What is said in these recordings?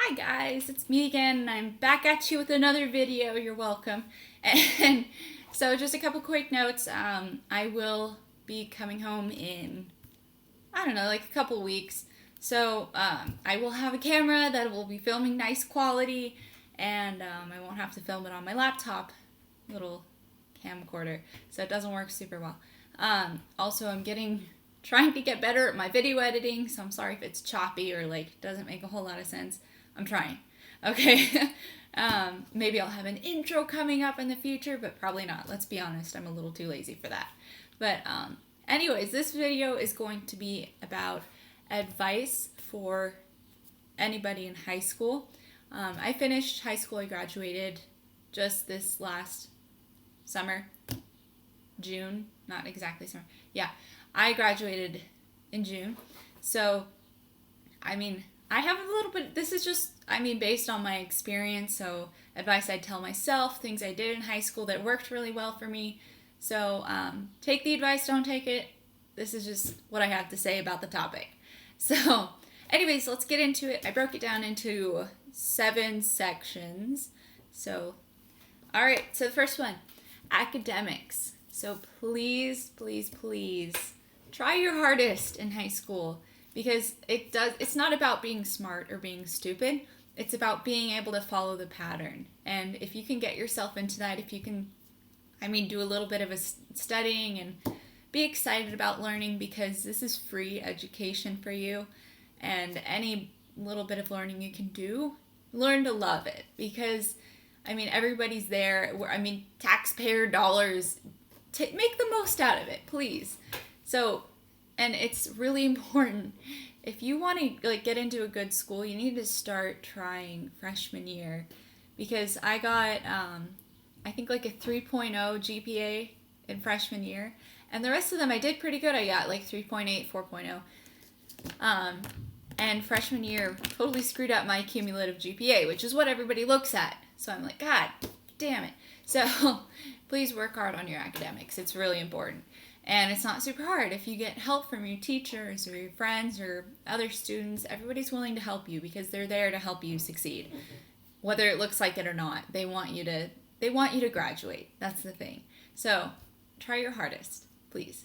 Hi guys, it's me again, and I'm back at you with another video. You're welcome. And so, just a couple quick notes. I will be coming home in, I don't know, like a couple weeks. So, I will have a camera that will be filming nice quality, and I won't have to film it on my laptop, little camcorder, so it doesn't work super well. Also, trying to get better at my video editing, so I'm sorry if it's choppy or like doesn't make a whole lot of sense. I'm trying. Okay. Maybe I'll have an intro coming up in the future, but probably not. Let's be honest, I'm a little too lazy for that. But anyways, this video is going to be about advice for anybody in high school. I finished high school. I graduated just this last summer. June, not exactly summer. Yeah, I graduated in June. So, I have a little bit, this is just, based on my experience. So, advice I'd tell myself, things I did in high school that worked really well for me. So, take the advice, don't take it. This is just what I have to say about the topic. So, anyways, let's get into it. I broke it down into 7 sections. So, alright, so the first one, academics. So please, please, please try your hardest in high school, because it's not about being smart or being stupid. It's about being able to follow the pattern. And if you can get yourself into that, if you can, do a little bit of studying and be excited about learning, because this is free education for you. And any little bit of learning you can do, learn to love it, because everybody's there. Taxpayer dollars. Make the most out of it, please. So, and it's really important. If you want to get into a good school, you need to start trying freshman year, because I got I think a 3.0 GPA in freshman year, and the rest of them I did pretty good. I got 3.8, 4.0. And freshman year totally screwed up my cumulative GPA, which is what everybody looks at. So I'm like, God damn it. So please work hard on your academics. It's really important. And it's not super hard. If you get help from your teachers or your friends or other students, everybody's willing to help you, because they're there to help you succeed. Whether it looks like it or not, they want you to graduate. That's the thing. So try your hardest, please.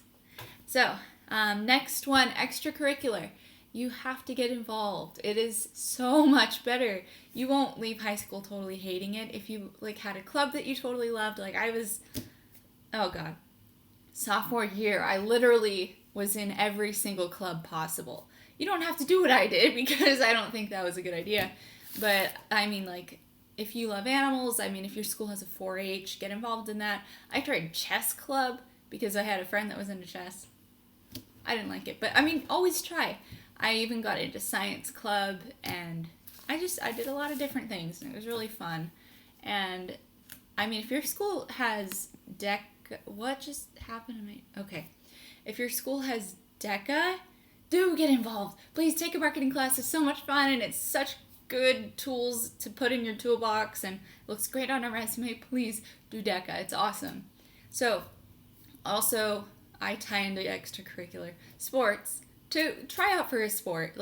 So next one, extracurricular. You have to get involved. It is so much better. You won't leave high school totally hating it if you had a club that you totally loved. Sophomore year, I literally was in every single club possible. You don't have to do what I did, because I don't think that was a good idea. But if you love animals, if your school has a 4-H, get involved in that. I tried chess club because I had a friend that was into chess. I didn't like it, but always try. I even got into science club, and I did a lot of different things, and it was really fun. And if your school has what just happened to me? Okay. If your school has DECA, do get involved. Please take a marketing class. It's so much fun, and it's such good tools to put in your toolbox, and it looks great on a resume. Please do DECA. It's awesome. So, also, I tie into extracurricular sports. To try out for a sport.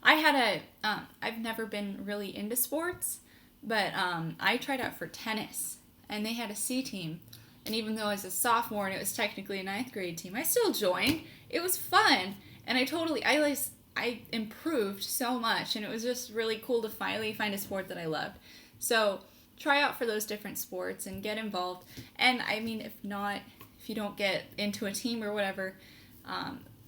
I've never been really into sports, but I tried out for tennis, and they had a C team. And even though I was a sophomore and it was technically a 9th grade team, I still joined. It was fun, and I improved so much, and it was just really cool to finally find a sport that I loved. So try out for those different sports and get involved. And if you don't get into a team or whatever,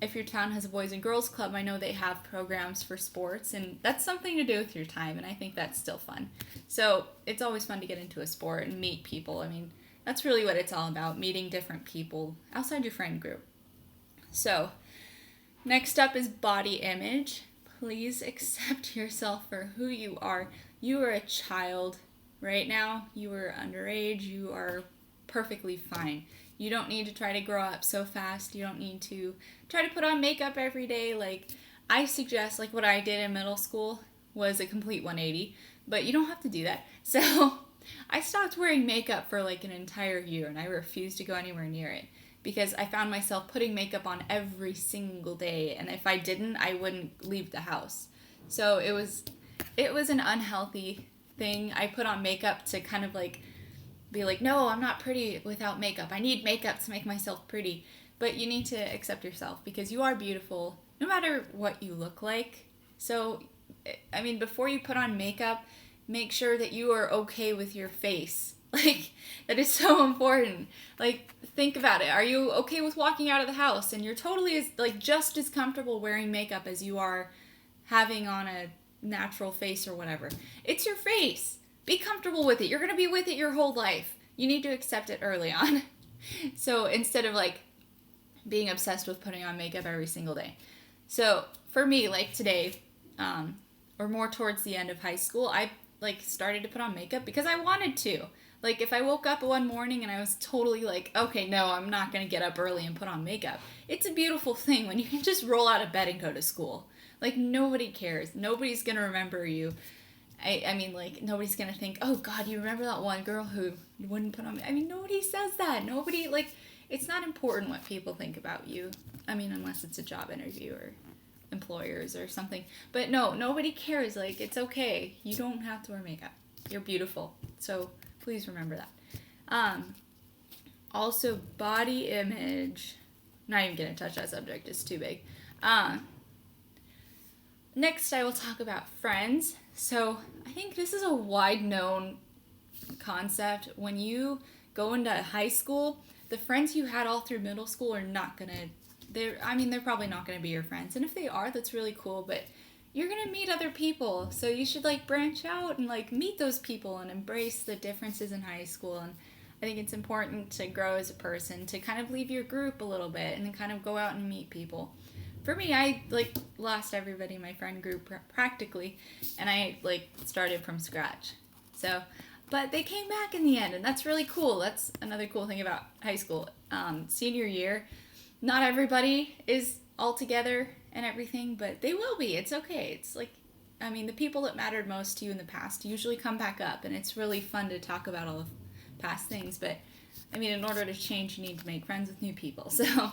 if your town has a boys and girls club, I know they have programs for sports, and that's something to do with your time, and I think that's still fun. So it's always fun to get into a sport and meet people. That's really what it's all about, meeting different people outside your friend group. So next up is body image. Please accept yourself for who you are. You are a child right now. You are underage. You are perfectly fine. You don't need to try to grow up so fast. You don't need to try to put on makeup every day. I suggest, what I did in middle school was a complete 180, but you don't have to do that. So I stopped wearing makeup for an entire year, and I refused to go anywhere near it, because I found myself putting makeup on every single day, and if I didn't, I wouldn't leave the house. So it was it was an unhealthy thing. I put on makeup to kind of like be like, no, I'm not pretty without makeup. I need makeup to make myself pretty. But you need to accept yourself because you are beautiful no matter what you look like. So, I mean, before you put on makeup, make sure that you are okay with your face. Like, that is so important. Like, think about it. Are you okay with walking out of the house and you're totally just as comfortable wearing makeup as you are having on a natural face or whatever? It's your face. Be comfortable with it. You're going to be with it your whole life. You need to accept it early on. So instead of like being obsessed with putting on makeup every single day. So for me, like today, or more towards the end of high school, I like started to put on makeup because I wanted to. Like if I woke up one morning and I was totally like, okay, no, I'm not going to get up early and put on makeup. It's a beautiful thing when you can just roll out of bed and go to school. Like nobody cares. Nobody's going to remember you. I mean, like, nobody's going to think, oh, God, you remember that one girl who wouldn't put on makeup? I mean, nobody says that. Nobody, like, it's not important what people think about you. I mean, unless it's a job interview or employers or something. But no, nobody cares. Like, it's okay. You don't have to wear makeup. You're beautiful. So please remember that. Also, body image. Not even going to touch that subject. It's too big. Next, I will talk about friends. So I think this is a wide known concept. When you go into high school, the friends you had all through middle school are not gonna, they're probably not gonna be your friends. And if they are, that's really cool, but you're gonna meet other people. So you should like branch out and like meet those people and embrace the differences in high school. And I think it's important to grow as a person, to kind of leave your group a little bit and then kind of go out and meet people. For me, I like lost everybody in my friend group practically, and I like started from scratch. So, but they came back in the end, and that's really cool. That's another cool thing about high school. Senior year, not everybody is all together and everything, but they will be. It's okay. It's like, I mean, the people that mattered most to you in the past usually come back up, and it's really fun to talk about all the past things. But I mean, in order to change, you need to make friends with new people. So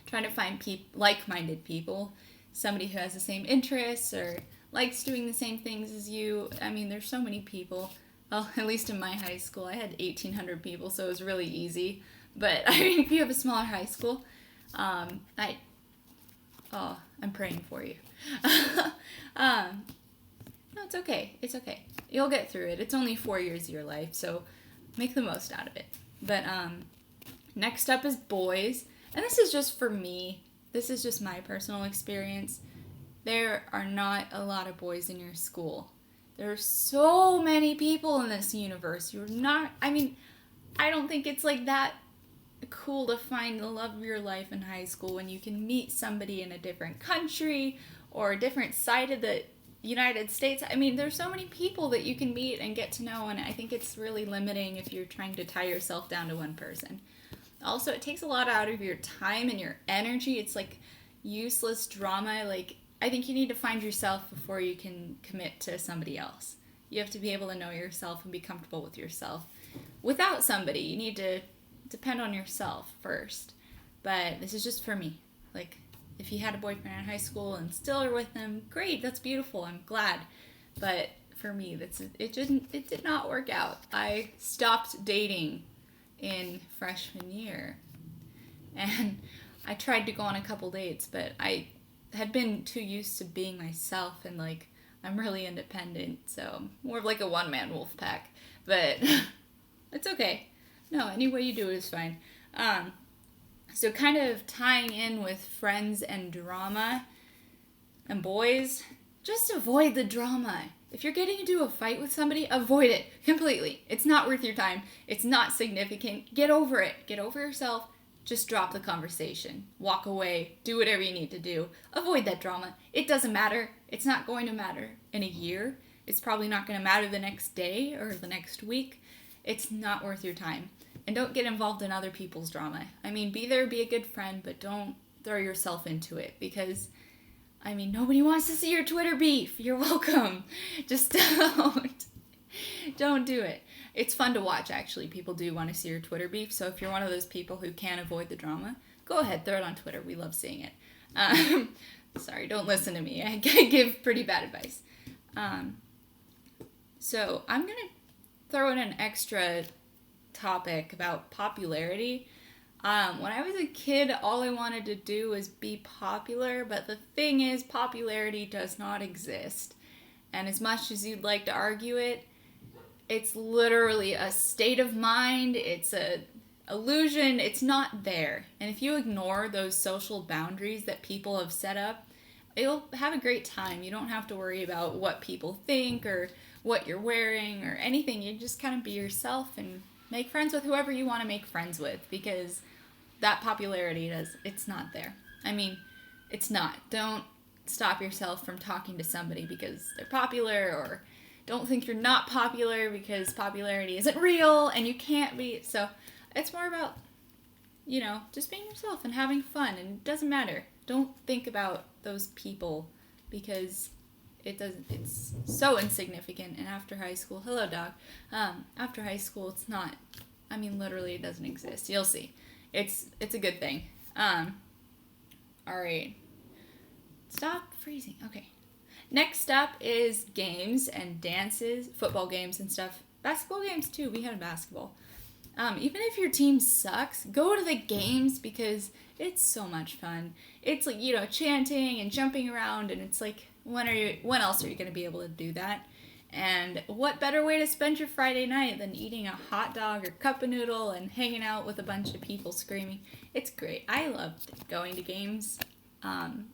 trying to find like-minded people, somebody who has the same interests or likes doing the same things as you. I mean, there's so many people. Well, at least in my high school, I had 1,800 people, so it was really easy. But I mean, if you have a smaller high school, I'm praying for you. No, it's okay. It's okay. You'll get through it. It's only 4 years of your life, so make the most out of it. But next up is boys. And this is just for me. This is just my personal experience. There are not a lot of boys in your school. There are so many people in this universe. I don't think it's like that cool to find the love of your life in high school when you can meet somebody in a different country or a different side of the United States. I mean, there's so many people that you can meet and get to know, and I think it's really limiting if you're trying to tie yourself down to one person. Also, it takes a lot out of your time and your energy. It's like useless drama. Like, I think you need to find yourself before you can commit to somebody else. You have to be able to know yourself and be comfortable with yourself. Without somebody, you need to depend on yourself first. But this is just for me. Like, if you had a boyfriend in high school and still are with them, great, that's beautiful, I'm glad. But for me, it did not work out. I stopped dating in freshman year, and I tried to go on a couple dates, but I had been too used to being myself, and like I'm really independent, so more of like a one-man wolf pack. But it's okay. No, any way you do it is fine. So kind of tying in with friends and drama and boys, just avoid the drama. If you're getting into a fight with somebody, avoid it completely. It's not worth your time. It's not significant. Get over it. Get over yourself. Just drop the conversation. Walk away. Do whatever you need to do. Avoid that drama. It doesn't matter. It's not going to matter in a year. It's probably not going to matter the next day or the next week. It's not worth your time. And don't get involved in other people's drama. I mean, be there, be a good friend, but don't throw yourself into it because nobody wants to see your Twitter beef. You're welcome. Just don't do it. It's fun to watch, actually. People do want to see your Twitter beef. So if you're one of those people who can't avoid the drama, go ahead, throw it on Twitter. We love seeing it. Sorry, don't listen to me. I give pretty bad advice. Um, so I'm going to throw in an extra topic about popularity. When I was a kid, all I wanted to do was be popular, but the thing is, popularity does not exist. And as much as you'd like to argue it, it's literally a state of mind, it's a illusion, it's not there. And if you ignore those social boundaries that people have set up, you'll have a great time. You don't have to worry about what people think or what you're wearing or anything. You just kind of be yourself and make friends with whoever you want to make friends with, because that popularity it's not there. I mean, it's not. Don't stop yourself from talking to somebody because they're popular, or don't think you're not popular because popularity isn't real and you can't be. So it's more about, just being yourself and having fun, and it doesn't matter. Don't think about those people because it's so insignificant. And after high school, hello dog, after high school, it's not, literally it doesn't exist. You'll see. It's a good thing. All right. Stop freezing. Okay. Next up is games and dances, football games and stuff. Basketball games too. We had basketball. Even if your team sucks, go to the games because it's so much fun. It's like, chanting and jumping around, and it's like, when else are you going to be able to do that? And what better way to spend your Friday night than eating a hot dog or cup of noodle and hanging out with a bunch of people screaming? It's great. I loved going to games.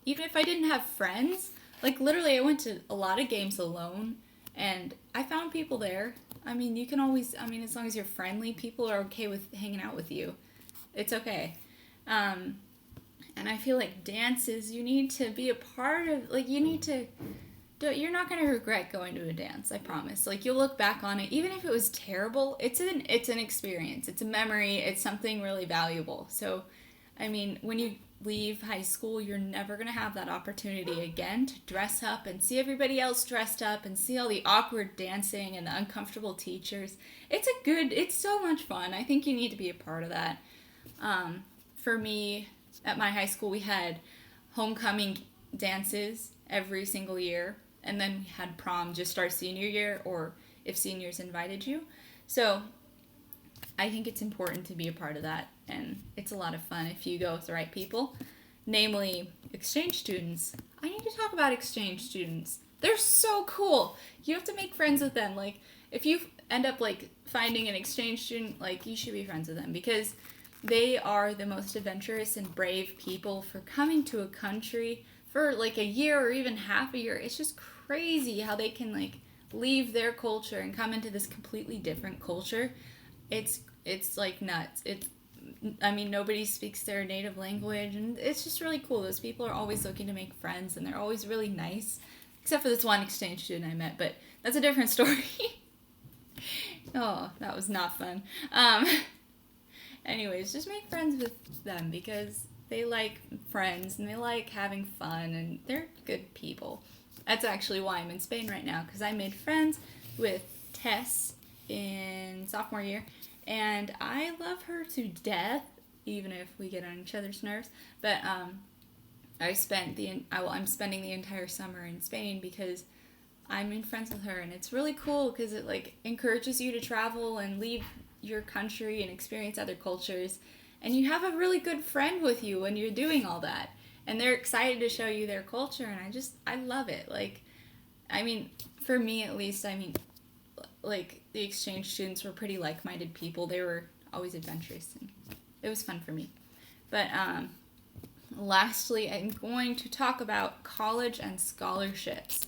Even if I didn't have friends, like literally I went to a lot of games alone and I found people there. You can always, as long as you're friendly, people are okay with hanging out with you. It's okay. And I feel like dances, you need to be a part of, you're not going to regret going to a dance, I promise. Like, you'll look back on it, even if it was terrible, it's an experience. It's a memory. It's something really valuable. So, when you leave high school, you're never going to have that opportunity again to dress up and see everybody else dressed up and see all the awkward dancing and the uncomfortable teachers. It's so much fun. I think you need to be a part of that. For me, at my high school, we had homecoming dances every single year. And then we had prom just our senior year, or if seniors invited you. So I think it's important to be a part of that, and it's a lot of fun if you go with the right people, namely exchange students. I need to talk about exchange students. They're so cool. You have to make friends with them. Like, if you end up finding an exchange student, you should be friends with them, because they are the most adventurous and brave people for coming to a country for a year or even half a year. It's just crazy how they can leave their culture and come into this completely different culture. It's nuts. Nobody speaks their native language, and it's just really cool. Those people are always looking to make friends, and they're always really nice, except for this one exchange student I met, but that's a different story. Oh, that was not fun. Anyways, just make friends with them because they like friends and they like having fun and they're good people. That's actually why I'm in Spain right now, because I made friends with Tess in sophomore year, and I love her to death, even if we get on each other's nerves. But I'm spending the entire summer in Spain because I'm in friends with her, and it's really cool because it encourages you to travel and leave your country and experience other cultures, and you have a really good friend with you when you're doing all that, and they're excited to show you their culture, and I love it. For me at least, the exchange students were pretty like-minded people. They were always adventurous, and it was fun for me. But lastly, I'm going to talk about college and scholarships.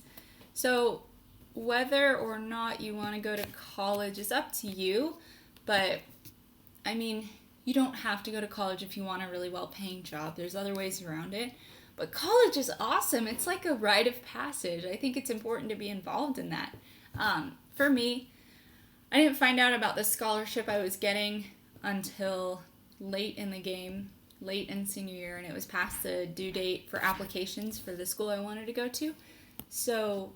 So whether or not you want to go to college is up to you, but you don't have to go to college if you want a really well-paying job. There's other ways around it. But college is awesome. It's like a rite of passage. I think it's important to be involved in that. For me, I didn't find out about the scholarship I was getting until late in the game, late in senior year, and it was past the due date for applications for the school I wanted to go to. So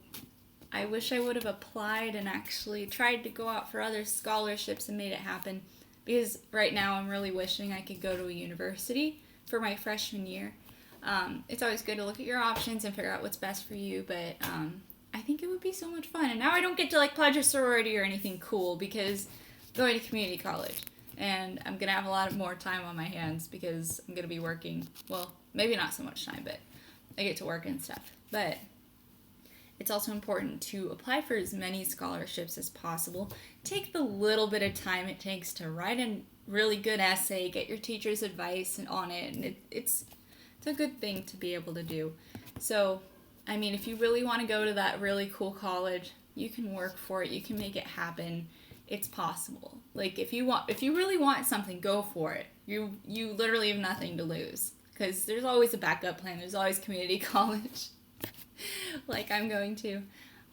I wish I would have applied and actually tried to go out for other scholarships and made it happen, because right now I'm really wishing I could go to a university for my freshman year. It's always good to look at your options and figure out what's best for you, but I think it would be so much fun. And now I don't get to like pledge a sorority or anything cool because I'm going to community college. And I'm going to have a lot more time on my hands because I'm going to be working. Well, maybe not so much time, but I get to work and stuff. But it's also important to apply for as many scholarships as possible. Take the little bit of time it takes to write a really good essay, get your teacher's advice on it, and it's a good thing to be able to do. So, I mean, if you really want to go to that really cool college, you can work for it. You can make it happen. It's possible. Like if you really want something, go for it. You literally have nothing to lose because there's always a backup plan. There's always community college. Like I'm going to.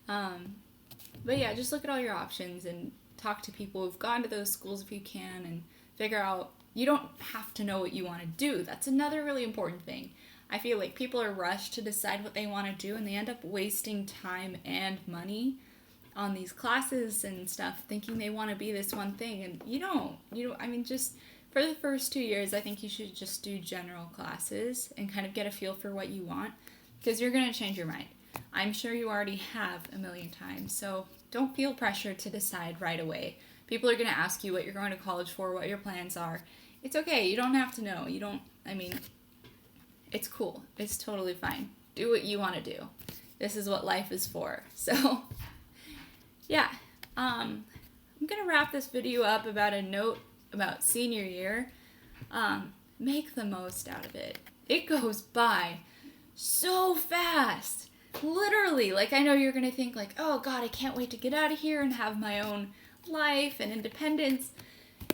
But yeah, just look at all your options and talk to people who've gone to those schools if you can and figure out you don't have to know what you want to do. That's another really important thing. I feel like people are rushed to decide what they want to do and they end up wasting time and money on these classes and stuff thinking they want to be this one thing and you don't. I mean, just for the first 2 years, I think you should just do general classes and kind of get a feel for what you want because you're going to change your mind. I'm sure you already have a million times, so don't feel pressure to decide right away. People are going to ask you what you're going to college for, what your plans are. It's okay. You don't have to know. It's cool. It's totally fine. Do what you want to do. This is what life is for. So, yeah. I'm going to wrap this video up about a note about senior year. Make the most out of it. It goes by so fast. Literally. Like, I know you're going to think like, oh God, I can't wait to get out of here and have my own life and independence.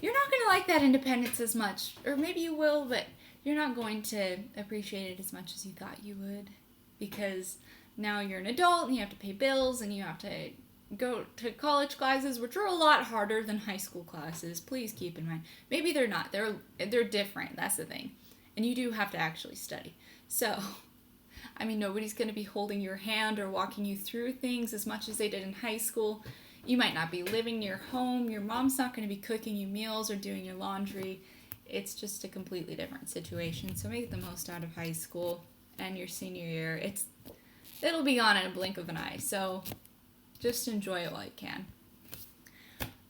You're not going to like that independence as much. Or maybe you will, but you're not going to appreciate it as much as you thought you would. Because now you're an adult and you have to pay bills and you have to go to college classes, which are a lot harder than high school classes. Please keep in mind. Maybe they're not. They're different. That's the thing. And you do have to actually study. So, I mean, nobody's going to be holding your hand or walking you through things as much as they did in high school. You might not be living near home. Your mom's not going to be cooking you meals or doing your laundry. It's just a completely different situation. So make the most out of high school and your senior year. It'll be gone in a blink of an eye. So just enjoy it while you can.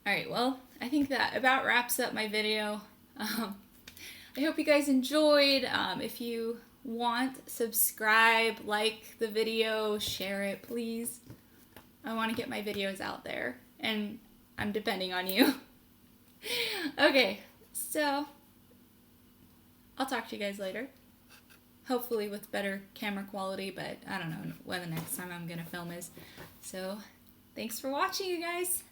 Alright, well, I think that about wraps up my video. I hope you guys enjoyed. If you want, subscribe, like the video, share it, please. I want to get my videos out there, and I'm depending on you. Okay, so I'll talk to you guys later. Hopefully with better camera quality, but I don't know when the next time I'm going to film is. So, thanks for watching, you guys.